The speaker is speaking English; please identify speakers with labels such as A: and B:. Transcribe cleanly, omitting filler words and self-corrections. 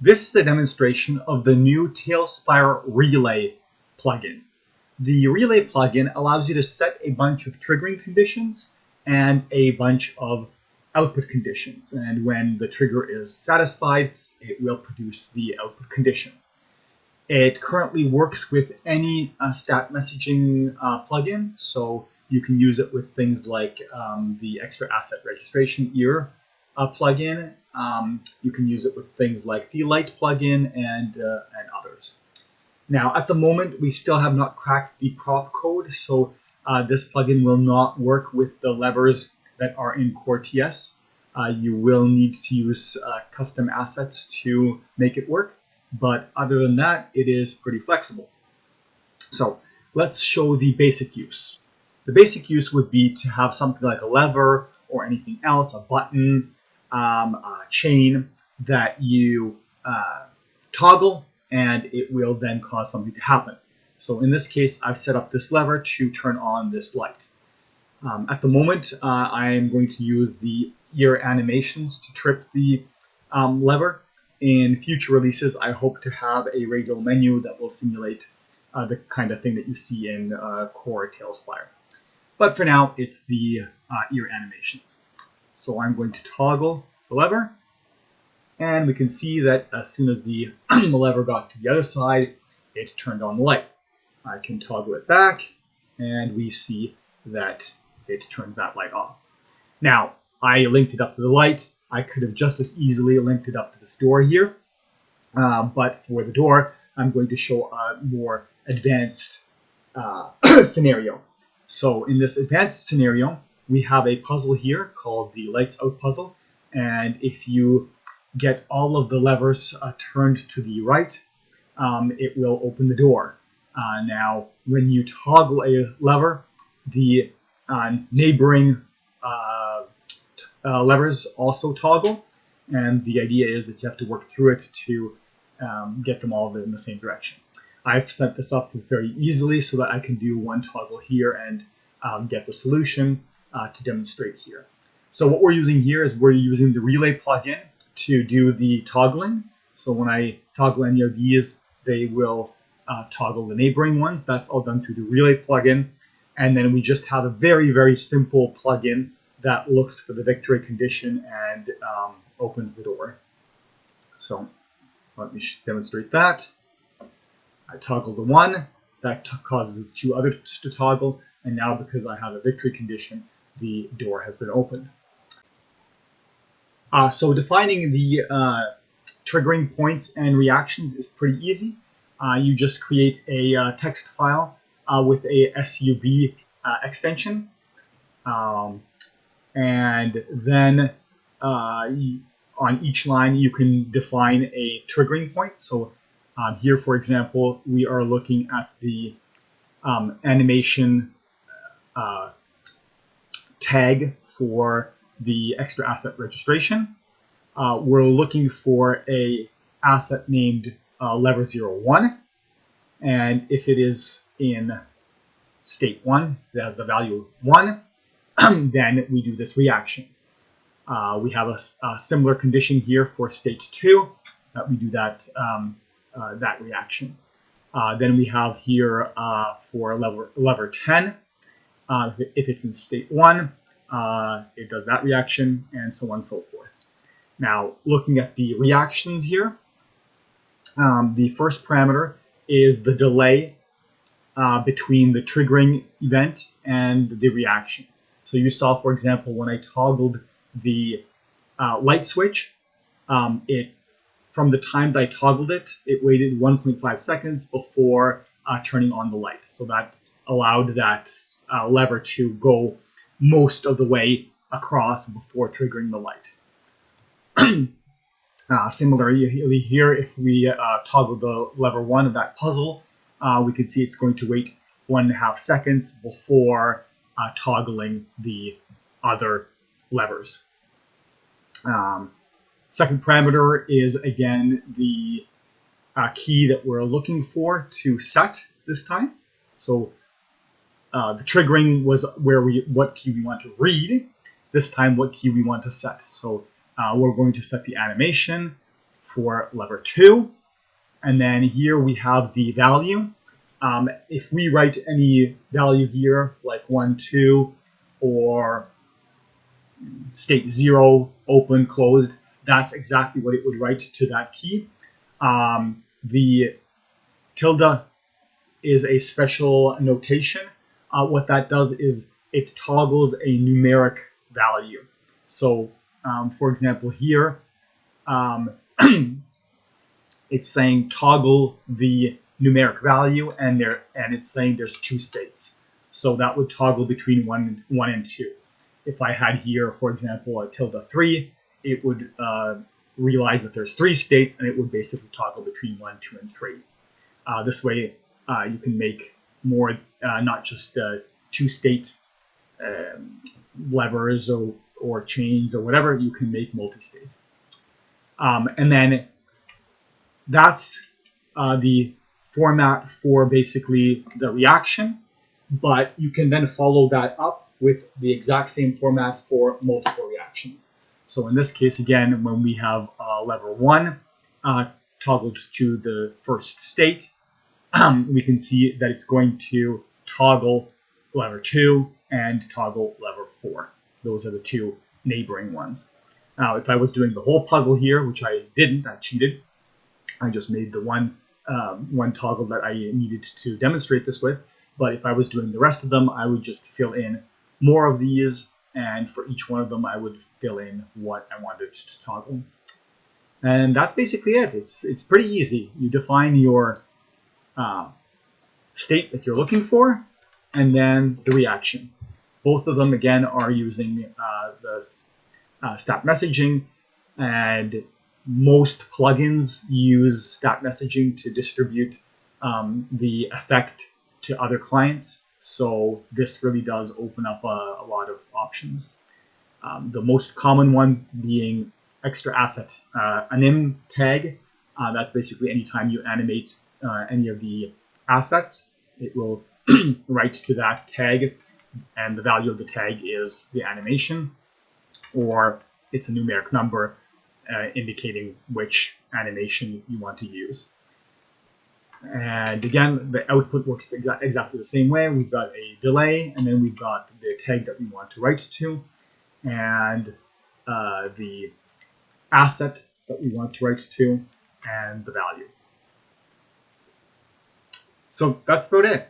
A: This is a demonstration of the new TaleSpire Relay plugin. The Relay plugin allows you to set a bunch of triggering conditions and a bunch of output conditions. And when the trigger is satisfied, it will produce the output conditions. It currently works with any stat messaging plugin, so you can use it with things like the extra asset registration ear plugin. You can use it with things like the light plugin and others. Now, at the moment, we still have not cracked the prop code, so this plugin will not work with the levers that are in Core TS. You will need to use custom assets to make it work, but other than that, it is pretty flexible. So let's show the basic use. The basic use would be to have something like a lever or anything else, a button, a chain that you toggle, and it will then cause something to happen. So in this case, I've set up this lever to turn on this light. At the moment, I am going to use the ear animations to trip the lever. In future releases, I hope to have a radial menu that will simulate the kind of thing that you see in Core TaleSpire. But for now, it's the ear animations. So I'm going to toggle the lever, and we can see that as soon as the lever got to the other side, it turned on the light. I can toggle it back, and we see that it turns that light off. Now, I linked it up to the light. I could have just as easily linked it up to this door here, but for the door, I'm going to show a more advanced scenario. So in this advanced scenario, we have a puzzle here called the Lights Out puzzle, and if you get all of the levers turned to the right, it will open the door. Now, when you toggle a lever, the neighboring levers also toggle, and the idea is that you have to work through it to get them all in the same direction. I've set this up very easily so that I can do one toggle here and get the solution to demonstrate here. So what we're using here is we're using the Relay plugin to do the toggling. So when I toggle any of these, they will toggle the neighboring ones. That's all done through the Relay plugin. And then we just have a very, very simple plugin that looks for the victory condition and opens the door. So let me demonstrate that. I toggle the one, that causes the two others to toggle, and now because I have a victory condition, the door has been opened. So defining the triggering points and reactions is pretty easy. You just create a text file with a SUB extension, and then on each line you can define a triggering point. So here, for example, we are looking at the animation tag for the extra asset registration. We're looking for a asset named lever 01, and if it is in state 1, it has the value 1, then we do this reaction. We have a similar condition here for state 2, that we do that that reaction. Then we have here for lever 10, if it's in state 1, it does that reaction, and so on and so forth. Now, looking at the reactions here, the first parameter is the delay between the triggering event and the reaction. So you saw, for example, when I toggled the light switch, from the time that I toggled it, it waited 1.5 seconds before turning on the light. So that allowed that lever to go most of the way across before triggering the light. Similarly here, if we toggle the lever 1 of that puzzle, we can see it's going to wait 1.5 seconds before toggling the other levers. Second parameter is, again, the key that we're looking for to set this time. So the triggering was what key we want to read. This time, what key we want to set. So we're going to set the animation for lever 2. And then here we have the value. If we write any value here, like 1, 2, or state 0, open, closed, that's exactly what it would write to that key. The tilde is a special notation. What that does is it toggles a numeric value. So, for example, here, it's saying toggle the numeric value, and it's saying there's 2 states. So that would toggle between 1 and 2. If I had here, for example, a tilde 3, it would realize that there's 3 states, and it would basically toggle between 1, 2, and 3. This way, you can make more, not just 2-state levers or chains or whatever. You can make multi-state. And then that's the format for basically the reaction, but you can then follow that up with the exact same format for multiple reactions. So in this case, again, when we have lever 1 toggled to the first state, we can see that it's going to toggle lever 2 and toggle lever 4. Those are the 2 neighboring ones. Now, if I was doing the whole puzzle here, which I didn't, I cheated. I just made the one toggle that I needed to demonstrate this with. But if I was doing the rest of them, I would just fill in more of these, and for each one of them, I would fill in what I wanted to toggle. And that's basically it. It's pretty easy. You define your state that you're looking for, and then the reaction. Both of them, again, are using the stat messaging, and most plugins use stat messaging to distribute the effect to other clients. So this really does open up a lot of options. The most common one being extra asset anim tag. That's basically anytime you animate any of the assets, it will write to that tag, and the value of the tag is the animation, or it's a numeric number indicating which animation you want to use. And again, the output works exactly the same way. We've got a delay, and then we've got the tag that we want to write to, and the asset that we want to write to, and the value. So that's about it.